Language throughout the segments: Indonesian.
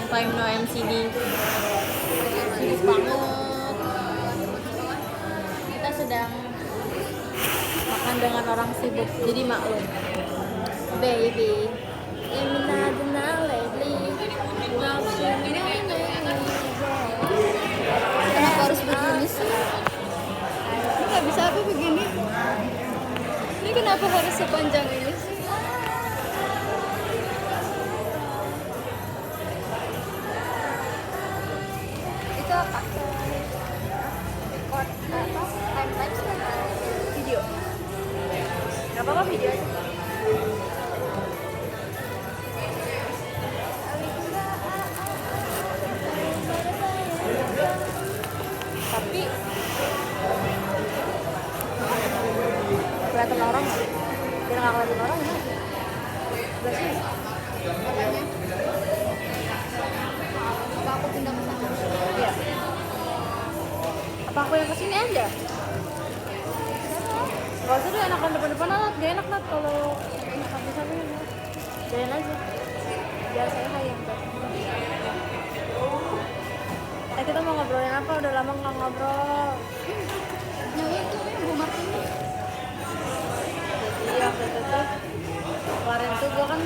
time no MCD. Sibuk banget. Kita sedang makan dengan orang sibuk, jadi maklum. Baby, Kenapa harus begini sih? Ini nggak bisa apa begini? Ini kenapa harus sepanjang ini sih? Itu apa? Record apa? Time lapse atau video? Gak apa-apa video aja. Tapi kelihatan orang nggak? Biar nggak kelihatan orang ya? Udah sih. Apanya? Apa aku pindah ke sana? Iya. Apa aku yang kesini aja? Gak usah deh, enakan depan-depan alat, gak enak Nat kalau samping-samping. Jalan aja. Biar saya hayang kan. Kita mau ngobrolin apa? Udah lama nggak ngobrol. Nah itu Bu Martini. Jadi waktu itu tuh kemarin tuh gue kan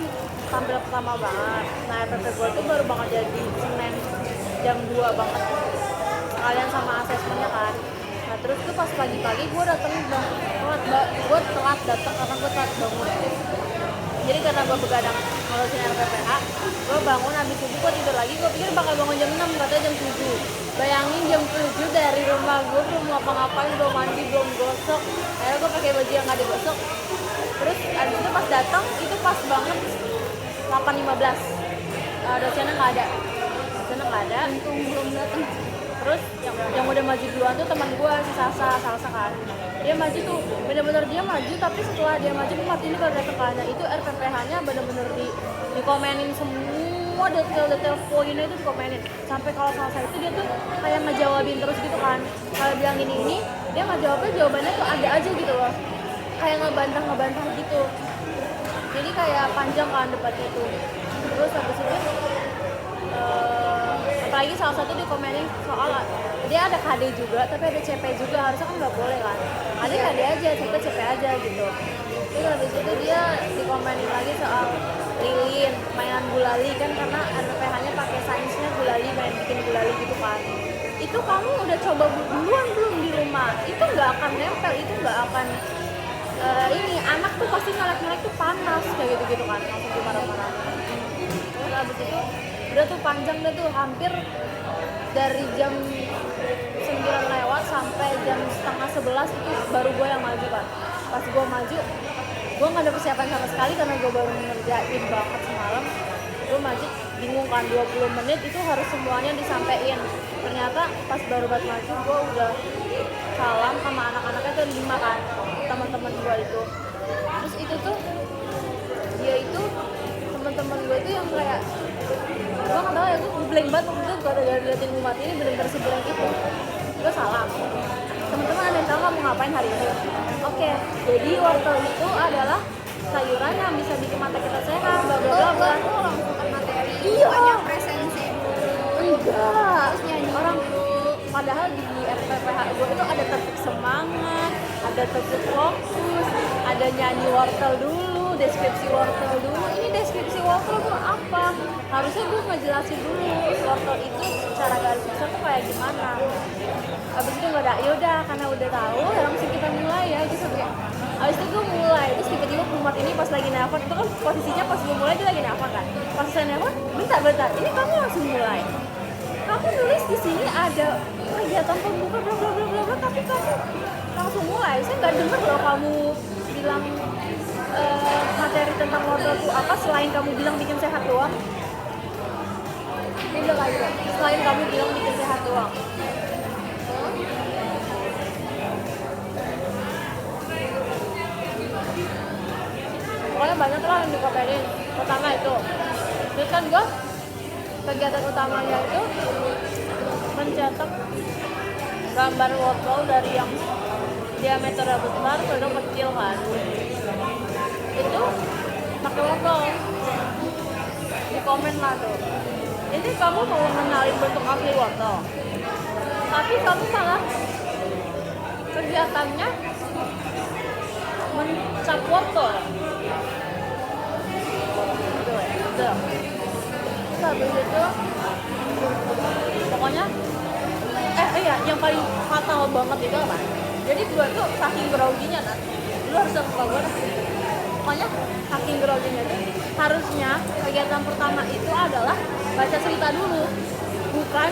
tampil pertama banget. Nah FPP gue tuh baru banget jadi Senin jam 2 banget. Sekalian sama asesmennya kan. Nah terus tuh pas pagi-pagi gue dateng udah telat datang karena gue telat bangun. Jadi karena gue begadang ngurusin RPPH, gue bangun habis subuh gue tidur lagi. Gue pikir bakal bangun jam 6, katanya jam 7. Bayangin jam 7 dari rumah gue belum ngapa-ngapain, belum mandi, belum gosok. Akhirnya gue pakai baju yang gak digosok. Terus abis itu pas datang itu pas banget 8.15. Dosennya nggak ada. Untung belum datang. Terus yang udah maju duluan tuh teman gue si Salsa kan. Dia maju tuh, bener-bener dia maju, tapi setelah dia maju ini baru datang kan. Nah, itu RPPH-nya bener-bener dikomenin semua detail-detail poinnya itu dikomenin. Sampai kalau Salsa itu dia tuh kayak ngejawabin terus gitu kan. Kalau bilang ini, dia ngejawabnya jawabannya tuh ada aja gitu loh. Kayak ngebantah gitu. Jadi kayak panjang kan debatnya tuh. Terus habis itu apalagi salah satu dikomenin soal dia ada KD juga tapi ada CP juga, harusnya kan nggak boleh kan, ada KD aja CP aja gitu. Terus habis itu dia dikomenin lagi soal lilin mainan gulali kan, karena RPH-nya pakai sainsnya gulali, bikin gulali gitu kan. Itu kamu udah coba duluan belum di rumah? Itu nggak akan nempel, itu nggak akan ini anak tuh pasti ngelek tuh panas kayak gitu kan, langsung dimarah-marah. Terus habis itu udah tuh panjang deh tuh, hampir dari jam 9 lewat sampai jam setengah 11 itu baru gue yang maju kan. Pas gue maju, gue gak ada persiapan sama sekali karena gue baru ngerjain banget semalam. Gue maju, bingung kan, 20 menit itu harus semuanya disampein. Ternyata pas baru maju, gue udah salam sama anak-anaknya tuh 5 kan, teman-teman gue itu. Terus itu tuh, dia itu teman-teman gue itu yang kayak, gue gak tau ya, gue blank banget waktu itu kalau dari liatin umat ini bener-bener seblank itu. Gue salam, teman-teman ada yang tahu nggak mau ngapain hari ini? Oke, jadi wortel itu adalah sayuran yang bisa bikin mata kita sehat, bla bla bla bla. Aku langsung ke materi. Iya. Banyak presensi. Enggak, Terus nyanyi orang dulu. padahal di RPPH gue itu ada topik semangat, ada topik fokus, ada nyanyi wortel dulu, deskripsi wortel dulu. Ini deskripsi wortel tuh apa? Harusnya gue ngejelasin dulu wortel itu secara garis besar tuh kayak gimana. Abis itu nggak ada, yaudah karena udah tahu, ya langsung kita mulai ya gitu kayak. Abis itu gue mulai, terus tiba-tiba Pumat ini pas lagi nelfon, itu kan posisinya pas gue mulai dia lagi nelfon kan. Pas saya nelfon, bentar, ini kamu langsung mulai. Kamu nulis di sini ada kegiatan pembuka bla bla bla bla, tapi kamu langsung mulai. Saya nggak dengar loh kamu bilang materi tentang wortel itu apa selain kamu bilang bikin sehat doang. Ini udah kayak selain kamu bilang bikin sehat doang. Pokoknya banyak lah yang dikomenin. Pertama itu, terus kan gue kegiatan utamanya itu mencetak gambar wortel dari yang diameternya besar ke yang kecil kan. Itu pakai wortel, di komen lah tuh. Ini ini kamu mau mengenalin bentuk asli wortel, tapi kamu malah kegiatannya mencap wortel. Gitu ya, gitu. Terus habis itu pokoknya iya, yang paling fatal banget itu apa? Jadi gue tuh saking groginya kan, lu harus suka gue. Pokoknya saking groginya tuh harusnya kegiatan pertama itu adalah baca cerita dulu, bukan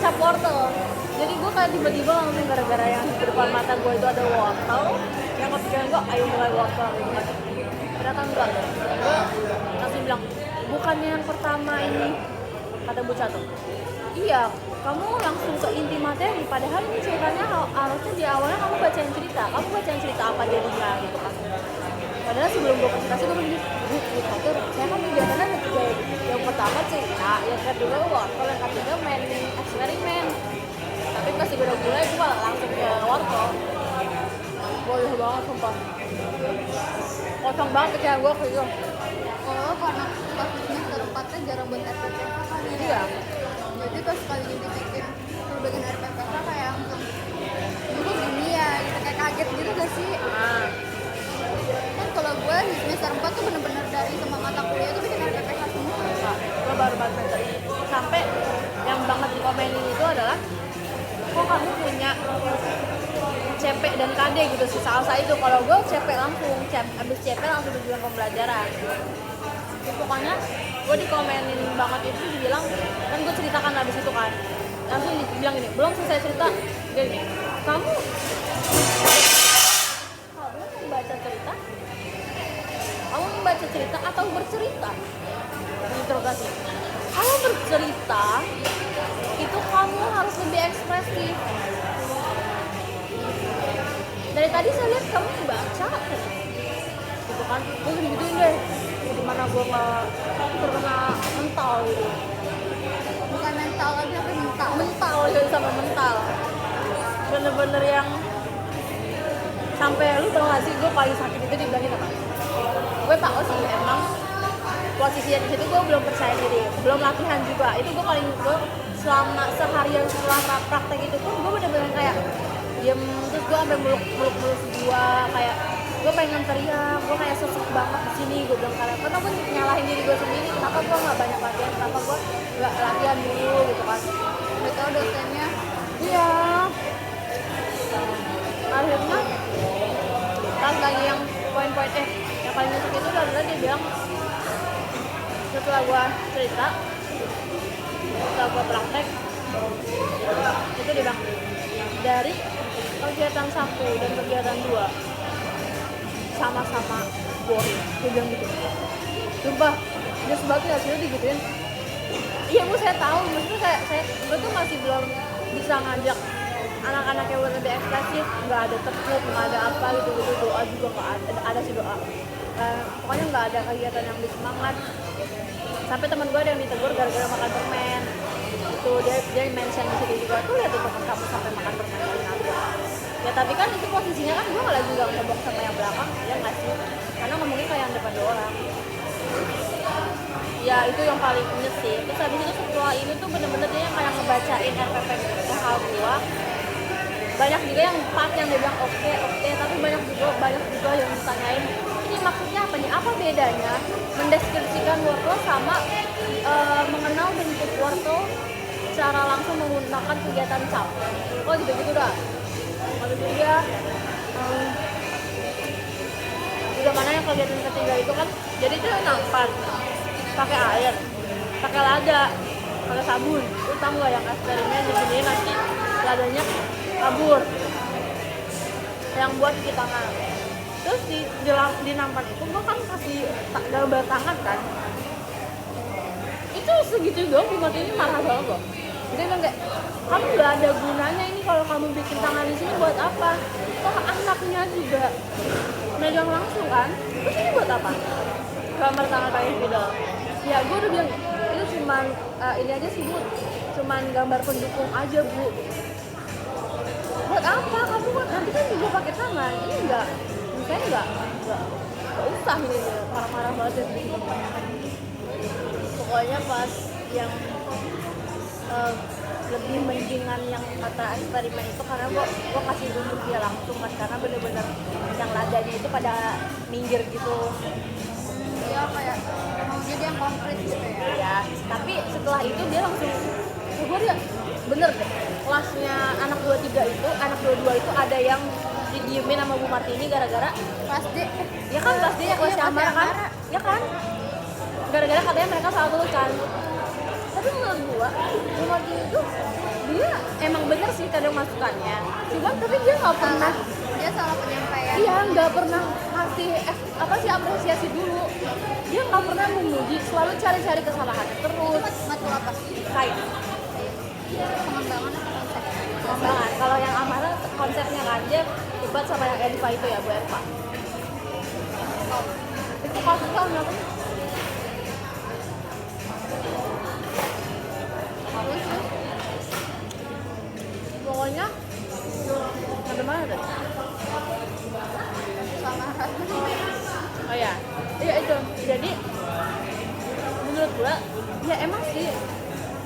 cap wortel. Jadi gue kayak tiba-tiba langsung gara-gara yang di depan mata gue itu ada wortel, yang kepikiran gue ayo mulai wortel gitu kan. Ternyata enggak, gue langsung bilang bukannya yang pertama ini, kata bocah tuh. Iya, kamu langsung ke inti materi, padahal ini ceritanya harusnya di awalnya kamu bacain cerita apa jadinya gitu kan. Padahal sebelum gue presentasi gue begini, saya kan kegiatannya yang pertama cerita, yang kedua wortel, yang ketiga main eksperimen. Tapi pas gue udah mulai, gue langsung ke wortel. Boleh banget sumpah, kosong banget pikiran gue kayak gitu. Oh, karena pas semester 4-nya jarang buat RPPK kali ya. Iya. Jadi pas kali dibikin bagian RPPK kayak langsung dulu gini ya, gitu kayak kaget gitu gak sih? Kan kalau gue di semester 4 tuh bener-bener dari semua mata kuliah tuh bikin RPPK semua. Gue baru banget semester ini. Sampai yang banget dikomenin itu adalah kok kamu punya CP dan KD gitu sih, salsa itu. Kalau gue CP langsung, abis CP langsung tujuan pembelajaran. Jadi pokoknya gue dikomenin banget itu, dibilang kan gue ceritakan abis itu kan, langsung dibilang gini, belum selesai cerita gini, kamu membaca cerita, kamu membaca cerita atau bercerita? Interogasi. Kalau bercerita itu kamu harus lebih ekspresif. Dari tadi saya lihat kamu baca gitu kan, gue gini-gituin deh gimana gue gak terkena mental gitu. Bukan mental lagi, tapi Mental jadi sama mental, bener-bener yang sampai lu tau gak sih gue paling sakit itu dibilangin apa? Gue tau sih emang posisinya di situ gue belum percaya diri, belum latihan juga. Itu gue paling, gue selama seharian setelah praktek itu pun gue bener-bener kayak diem, terus gue sampai muluk gue kayak gue pengen teriak, gue kayak sesek banget di sini. Gue bilang kenapa gue nyalahin diri gue sendiri, kenapa gue nggak banyak latihan, kenapa gue nggak latihan dulu gitu kan. udah tau dosennya. Iya, akhirnya pas lagi yang poin-poin yang paling nyesek itu adalah dia bilang setelah gue cerita, setelah gue praktek itu dia bilang dari kegiatan 1 dan kegiatan 2 sama-sama boring. Dia bilang gitu, sumpah dia sebaliknya sih digituin. Iya bu, saya tahu, maksudnya gue tuh masih belum bisa ngajak anak-anak yang lebih ekspresif, nggak ada tepuk, nggak ada apa gitu, doa juga nggak ada sih doa. Pokoknya nggak ada kegiatan yang lebih semangat. Sampai teman gue ada yang ditegur gara-gara makan permen. Itu dia mention di situ juga, tuh lihat tuh teman kamu sampai makan permen dari aku. Ya tapi kan itu posisinya kan gue lagi nggak ngomong sama yang belakang, ya nggak sih? Karena ngomongin kayak yang depan 2 orang. Ya itu yang paling unik sih. Terus habis itu setelah ini tuh bener-bener dia yang kayak ngebacain RPPK gua. Banyak juga yang part yang dia bilang oke, tapi banyak juga yang ditanyain ini maksudnya apa nih? Apa bedanya mendeskripsikan wortel sama mengenal bentuk wortel secara langsung menggunakan kegiatan cap? Oh gitu-gitu dah. Habis itu dia udah mana yang kegiatan ketiga itu kan, jadi itu nampan pakai air, pakai lada, pakai sabun. Lu tau gak yang eksperimen begini nanti ladanya kabur yang buat cuci tangan. Terus di nampan itu gua kan kasih gambar tangan kan, itu segitu doang Bimot ini marah banget loh. Dia bilang kayak, kamu gak ada gunanya ini kalau kamu bikin tangan di sini buat apa? Toh anaknya juga megang langsung kan, terus ini buat apa? Gambar tangan kayak video. Ya gue udah bilang itu cuman ini aja sih bu, cuman gambar pendukung aja bu. Buat apa? Kamu kan nanti kan juga pakai tangan. Ini enggak, misalnya enggak usah ini marah-marah banget ya. Pokoknya pas yang lebih mendingan yang kata eksperimen itu karena gue kasih tunjuk dia langsung kan, karena bener-bener yang nadanya itu pada minggir gitu. Dia kayak mau jadi yang konkret gitu ya. Ya, tapi setelah itu dia langsung gue dia bener deh, kelasnya anak 23 itu, anak 22 itu ada yang didiemin sama Bu Martini gara-gara Kelas D. ya kan kelas dia kelasnya Amara kan, ya kan, gara-gara katanya mereka salah tulisan. Tapi menurut gua Bu Martini itu dia emang bener sih kadang masukannya, cuman tapi dia nggak pernah, Dia salah penyampaian. iya nggak pernah ngasih apa sih apresiasi dulu, dia nggak pernah memuji, selalu cari-cari kesalahan terus. Matkul apa? Kayak Pengembangan atau konsep? pengembangan. Kalau yang Amara konsepnya kan dia debat sama yang Enva itu ya, Bu Enva. Itu kasus tahun berapa sih? Pokoknya ada mana tadi? Sama. Oh ya, iya itu. Jadi menurut gua ya emang sih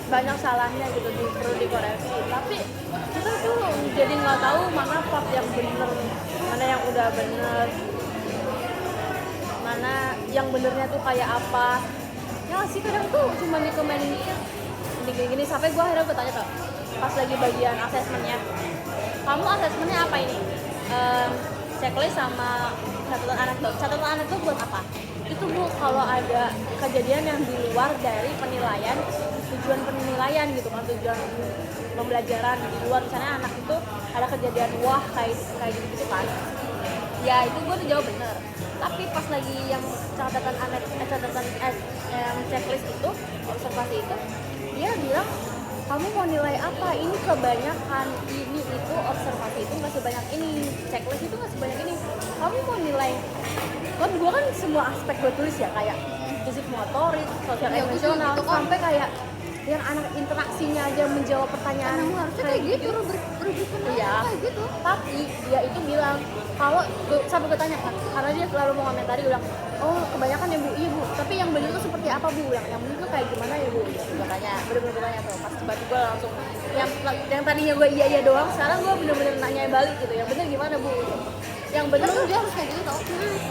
banyak salahnya gitu, perlu dikoreksi. Tapi kita tuh jadi nggak tahu mana part yang bener, mana yang udah bener, mana yang benernya tuh kayak apa. Ya sih kadang tuh cuma dikomenin gini-gini sampai gua akhirnya bertanya tuh pas lagi bagian asesmennya, kamu asesmennya apa ini? Checklist sama catatan anekdot. Catatan anekdot buat apa? Itu Bu, kalau ada kejadian yang di luar dari penilaian, tujuan penilaian gitu kan, tujuan pembelajaran di luar, misalnya anak itu ada kejadian wah kayak gitu kan. Ya itu gue tuh jawab bener. Tapi pas lagi yang catatan yang checklist itu, observasi itu, dia bilang kamu mau nilai apa? Ini kebanyakan, ini itu observasi itu nggak sebanyak ini, checklist itu nggak sebanyak ini. Kamu mau nilai? Kan gue kan semua aspek gue tulis ya, kayak fisik motorik, sosial Ya, emosional, gitu kan. sampai kayak yang anak interaksinya aja menjawab pertanyaan Emang harusnya kayak gitu, rubrik Iya. kayak gitu. Tapi dia itu bilang kalau sampai gue tanya kan, karena dia selalu mau komentari, bilang oh kebanyakan ya Bu, iya Bu, tapi yang bener tuh seperti apa Bu, yang bener tuh kayak gimana ya Bu, makanya bener-bener tanya tuh, pas tiba-tiba langsung yang tadinya gue iya doang, sekarang gue bener-bener nanya balik gitu, yang bener gimana Bu, yang bener tuh Dia harus kayak gitu tau.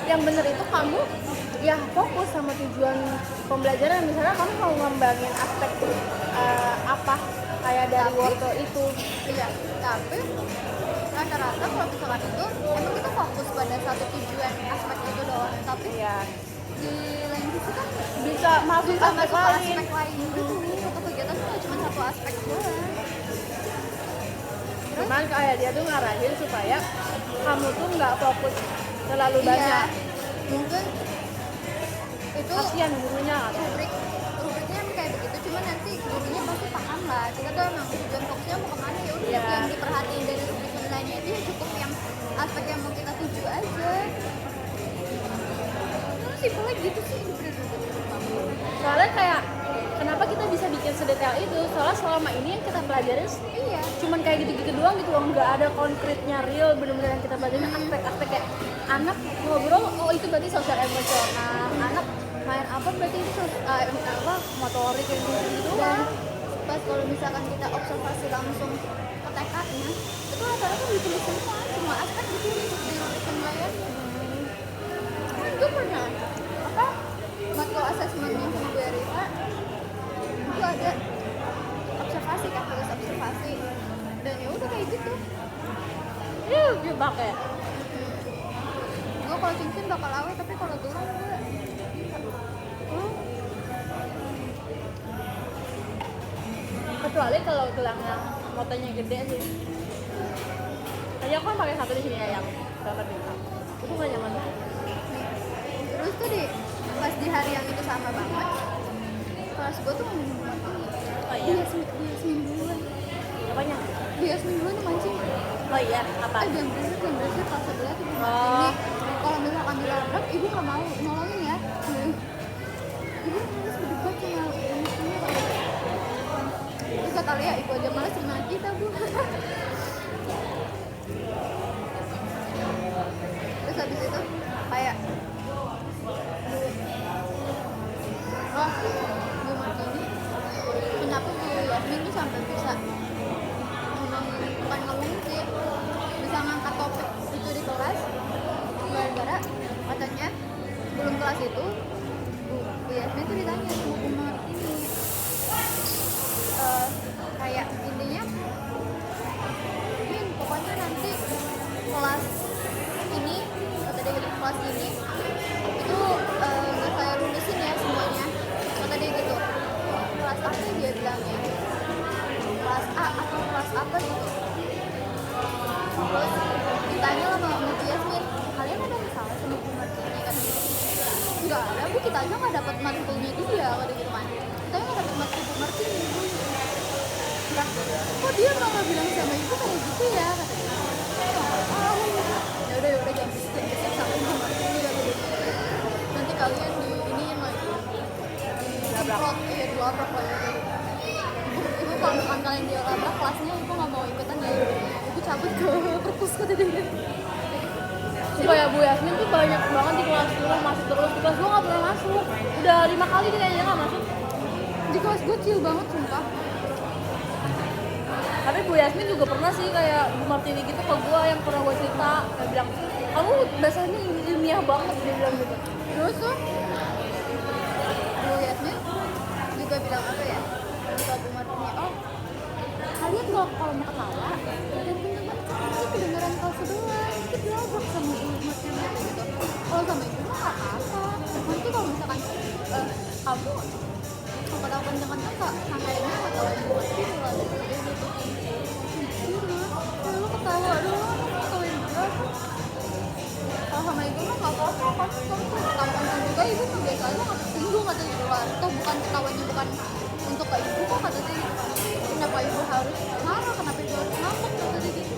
yang bener itu kamu ya fokus sama tujuan pembelajaran, misalnya kamu mau ngembangin aspek apa kayak dari wortel itu. Iya, tapi rata-rata kalau misalkan itu emang kita fokus pada satu tujuan aspek itu doang, tapi Ya di lain sisi kan bisa masuk bisa aspek masuk ke lain. aspek lain gitu. Satu kegiatan tuh nggak cuma satu aspek doang. Cuman kayak dia tuh ngarahin supaya kamu tuh nggak fokus terlalu Iya, banyak. mungkin itu Kasian gurunya. rubriknya emang kayak begitu, cuma nanti gurunya pasti paham lah kita tuh emang tujuan fokusnya mau kemana, ya udah Iya. yang diperhatiin dari rubrik penilaiannya itu ya cukup yang aspek yang mau kita tuju aja. Terus simpelnya gitu sih, Soalnya kayak kenapa kita bisa bikin sedetail itu? Soalnya selama ini yang kita pelajarin iya. cuman kayak gitu-gitu doang gitu loh, nggak ada konkretnya real, bener-bener yang kita pelajarin aspek-aspek kayak anak ngobrol, oh itu berarti sosial emosional, anak main apa berarti itu apa motorik yang gitu Dan doang. pas kalau misalkan kita observasi langsung ke TK-nya, itu rata-rata ditulis semua aspek ditulis di rubrik penilaian. Kan gue pernah apa matkul asesmennya sama Bu Erika itu ada observasi kan, tulis observasi, dan ya udah kayak gitu. Jebak ya. Gue kalau cincin bakal awet, tapi kalau gelang enggak. Kecuali kalau gelangnya motonya gede sih. Tadi aku kan pakai satu di sini ya yang gambar bintang. Itu nggak nyaman banget. Terus tuh pas di hari yang itu sama banget, kelas gue tuh Oh iya. dia semingguan, Apanya? dia semingguan tuh mancing. Oh iya, apa? Jam berapa pas sebelah tuh Oh. ini kalau misalkan dilabrak ibu nggak mau nolongin ya. Ibu harus berdebat sama ibunya. Terus kata Lia, ibu aja malas gimana kita Bu. Terus habis itu kayak Bu Martini kelas itu Bu Yasmin tuh ditanya sama Bu Martini, kayak intinya, Min, pokoknya nanti kelas ini, kata dia gitu, kelas ini itu nggak saya lulusin ya semuanya, kata dia gitu. Kelas apa dia bilangnya, kelas A atau kelas apa gitu. Terus ditanya lah sama Bu Yasmin, kalian ada masalah sama Bu Martini? Kata dia, nggak ada Bu, kita aja nggak dapat matkulnya dia, kata gitu kan, kita nggak dapat matkul Bu Martini Bu. Lah, kok dia malah bilang sama ibu kayak gitu ya, kata dia. Ya udah jangan bisik sama Bu Martini, kata dia. Nanti kalian diiniin lagi, disemprot, ya dilabrak lah ya. Ibu kalau misalkan kalian dilabrak kelasnya, ibu nggak mau ikutan ya, ibu cabut ke perpus, kata dia. Sumpah ya, Bu Yasmin tuh banyak banget di kelas gue masuk terus. Di kelas gue nggak pernah masuk. Udah 5 kali dia kayaknya nggak masuk. Di kelas gue chill banget sumpah. Tapi Bu Yasmin juga pernah sih kayak Bu Martini gitu ke gue, yang pernah gue cerita. Dia bilang, kamu bahasanya ilmiah banget, dia bilang gitu. Terus tuh Bu Yasmin juga bilang apa ya, ke Bu Martini, oh kalian kalau mau ketawa dan teman-teman nanti kedengeran kelas sebelah, nanti dilabrak sama Bu Martini gitu. Kalau sama ibu mah nggak apa-apa, nanti kalau misalkan kamu ketawa kenceng-kenceng kak, sangkainya ketawa Bu Martini lah gitu. Lu ketawa doang, lu ketawain juga. Kalau sama ibu mah nggak apa-apa, kamu ketawa kenceng juga, ibu mah biasa aja nggak tersinggung, kata di luar. Atau bukan ketawanya bukan untuk ke ibu kok, kata dia. Kenapa ibu harus marah, kenapa ibu harus ngambek, kata dia gitu.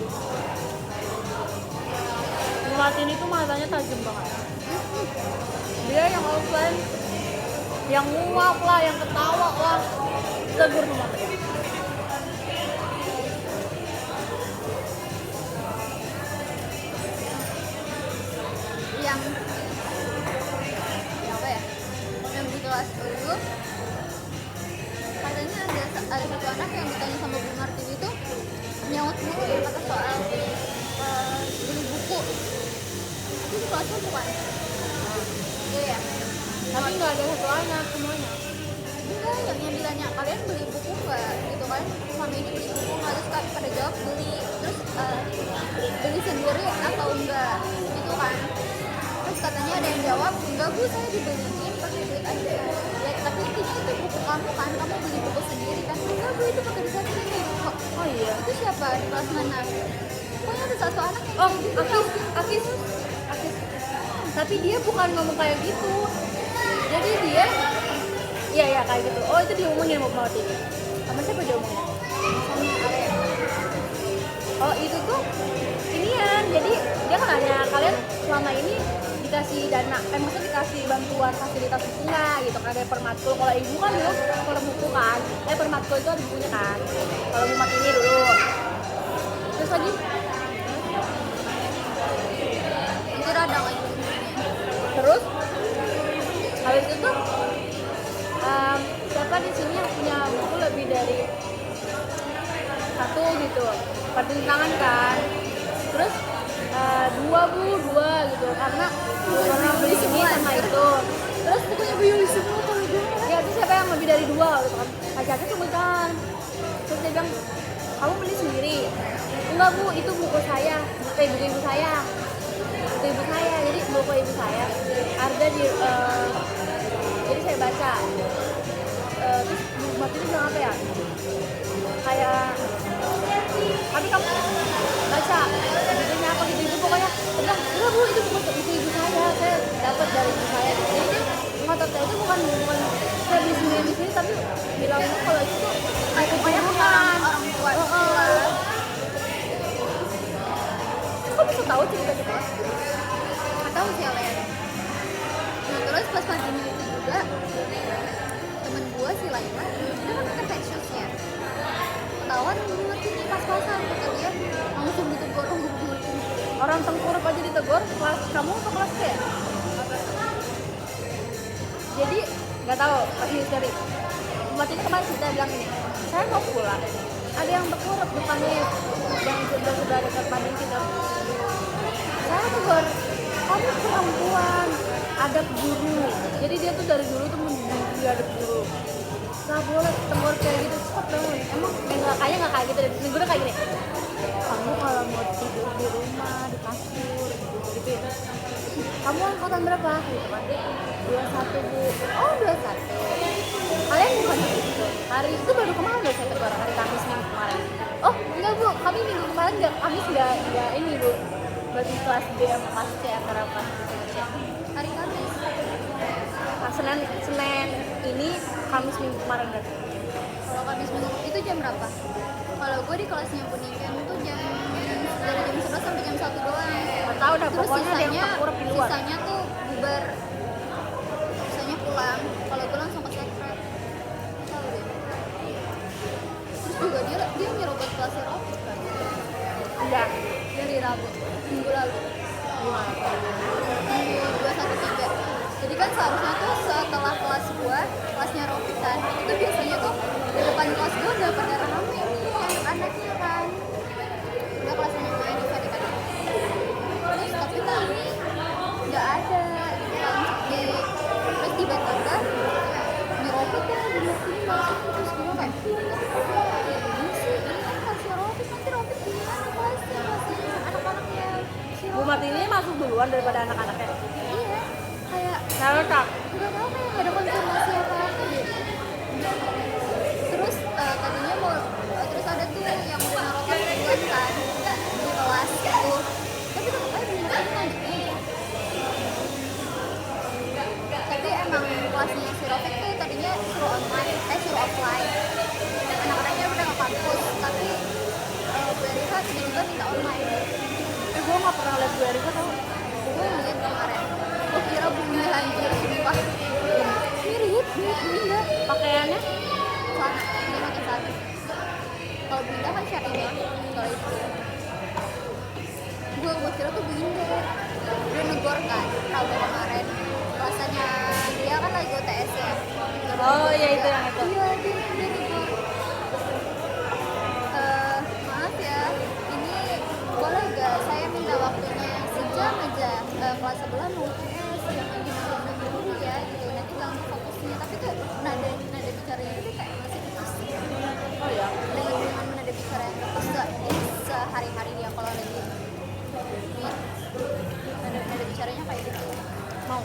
Bu Martini tuh matanya tajam banget. Dia yang offline, yang nguap lah, yang ketawa lah, tegur sama matanya. Yang apa ya, yang di kelas dulu katanya ada satu anak yang ditanya sama Bu Martini itu nyaut mulu ya, kata soal beli buku. Itu di kelasnya bukan? Iya ya. Tapi nggak ada satu anak semuanya. Enggak, yang ditanya kalian beli buku nggak gitu kan, selama ini beli buku nggak, terus pada jawab beli, terus beli sendiri atau enggak gitu kan. Terus katanya ada yang jawab, enggak Bu, saya dibeliin pakai duit aja ya, tapi intinya itu buku kamu kan, kamu beli buku sendiri kan. Enggak Bu, itu pakai duit saya sendiri kok. Oh iya. Itu siapa, di kelas mana? Pokoknya ada satu anak yang Oh, kayak gitu. Akis. Tapi dia bukan ngomong kayak gitu. Jadi dia, iya kayak gitu. Oh, itu diomongin sama Bu Martini. Sama siapa diomongin? Sama Area. Oh, itu tuh inian. Jadi dia kan nanya, kalian selama ini dikasih dana, maksudnya dikasih bantuan fasilitas buku nggak gitu kan, ada per matkul. Kalau ibu kan dulu per buku kan, per matkul itu ada bukunya kan. Kalau Bu Martini dulu. Terus lagi, Itu radang lagi. terus habis itu siapa di sini yang punya buku lebih dari satu gitu, pertentangan kan. Terus dua gitu, karena beli ini sama itu. Terus bukunya Bu Yuli semua kalau gue ya, itu siapa yang lebih dari dua gitu kan, pacarnya sebutan. Terus dia bilang, kamu beli sendiri? Enggak Bu, itu buku saya, buku ibu saya. Buku ibu saya, jadi buku ibu saya ada di jadi saya baca. Terus Bu Martini bilang apa ya, kayak, tapi kamu baca bukunya apa gitu, itu pokoknya dia bilang, enggak Bu, itu buku ibu saya dapat dari ibu saya. Jadi dia ngotot saya itu bukan saya beli sendiri di sini, tapi bilang kalau itu tuh pokoknya bukan Orang tua kok bisa tahu cerita gitu? nggak tahu sih Ale. Nah terus pas pandemi itu juga temen gue si Laila, dia kan pakai face shield ya, ketahuan Bu Martini pas-pasan, kata dia langsung ditegur sama Bu Martini. Orang tengkurap aja ditegur, kelas kamu atau kelas C? Jadi nggak tahu, masih dari Martini kemarin kita bilang ini, saya mau pulang, ada yang tengkurap depannya yang sudah dekat pandang kita. Saya tegur, kamu perempuan, menghadap guru. Jadi dia tuh dari dulu tuh menghadap guru. Nggak boleh tegur kayak gitu, stop dong. Emang kayaknya nggak kayak gitu deh. Negurnya kayak gini. Kamu kalau mau tidur di rumah, di kasur, gitu ya. Kamu angkatan berapa? Gitu kan. 21 bu. Oh 21. Kalian bukan gitu. Hari itu baru kemarin udah saya tegur, hari Kamis minggu kemarin. Oh enggak bu, kami minggu kemarin nggak, Kamis nggak ini bu. Bagi kelas B sama kelas C antara kelas B sama C. Hari Kamis. Nah, Senin ini Kamis minggu kemarin berarti. Kalau Kamis minggu itu jam berapa? Kalau gue di kelasnya Bunikan tuh dari jam 11 sampai jam 1 doang. Nggak tahu dah, Terus pokoknya ada yang terkurap di luar. sisanya tuh bubar. Sisanya pulang. Kalau gue langsung ke sekret. Tahu deh. Terus juga dia nyerobot kelasnya Rofi kan. Enggak. Dari Rabu minggu lalu. Minggu 213. Jadi kan seharusnya tuh setelah kelas gua, kelasnya Rofi kan, itu biasanya tuh di depan kelas gua udah pada rame nih anak-anaknya kan. Udah kelasnya gue di kan. Terus tapi kali nggak ada gitu kan. Terus tiba-tiba nyerobot ya di sini masuk, terus gue kayak ini sih ini kan kelasnya Rofi, nanti Rofi gimana kelasnya anak-anaknya si Bu Rofi. Martini masuk duluan daripada anak-anaknya. Iya, kayak Nah, letak. nggak tahu kayak nggak ada konfirmasi apa-apa gitu. Terus tadinya mau terus ada tuh yang udah narokan duluan kan di kelas itu, tapi tetap aja belum lanjut. Tapi emang kelasnya si Rofik tuh tadinya suruh offline, anak-anaknya udah ke kampus, tapi Bu Erika tiba-tiba minta online. Gue nggak pernah lihat Bu Erika tau. Gue ngeliat kemarin, gue kira bumi anjir sumpah. Mirip Bunda. Pakaiannya Celana, dia pakai celana. Kalau Bunda kan syariah, kalau itu gue kira tuh Bunda. Dia negor kan, Rabu kemarin rasanya dia kan lagi UTS ya. Oh iya itu yang itu. Iya dia negor. Maaf ya, ini boleh gak saya minta waktunya sejam aja, kelas sebelah mau UTS, jangan gimana dulu ya gitu, nanti ganggu fokusnya. Tapi tuh nada bicaranya itu kayak masih keras. Oh ya. Dengan nada bicara yang keras sehari-hari dia kalau lagi nada bicaranya kayak gitu. Mau.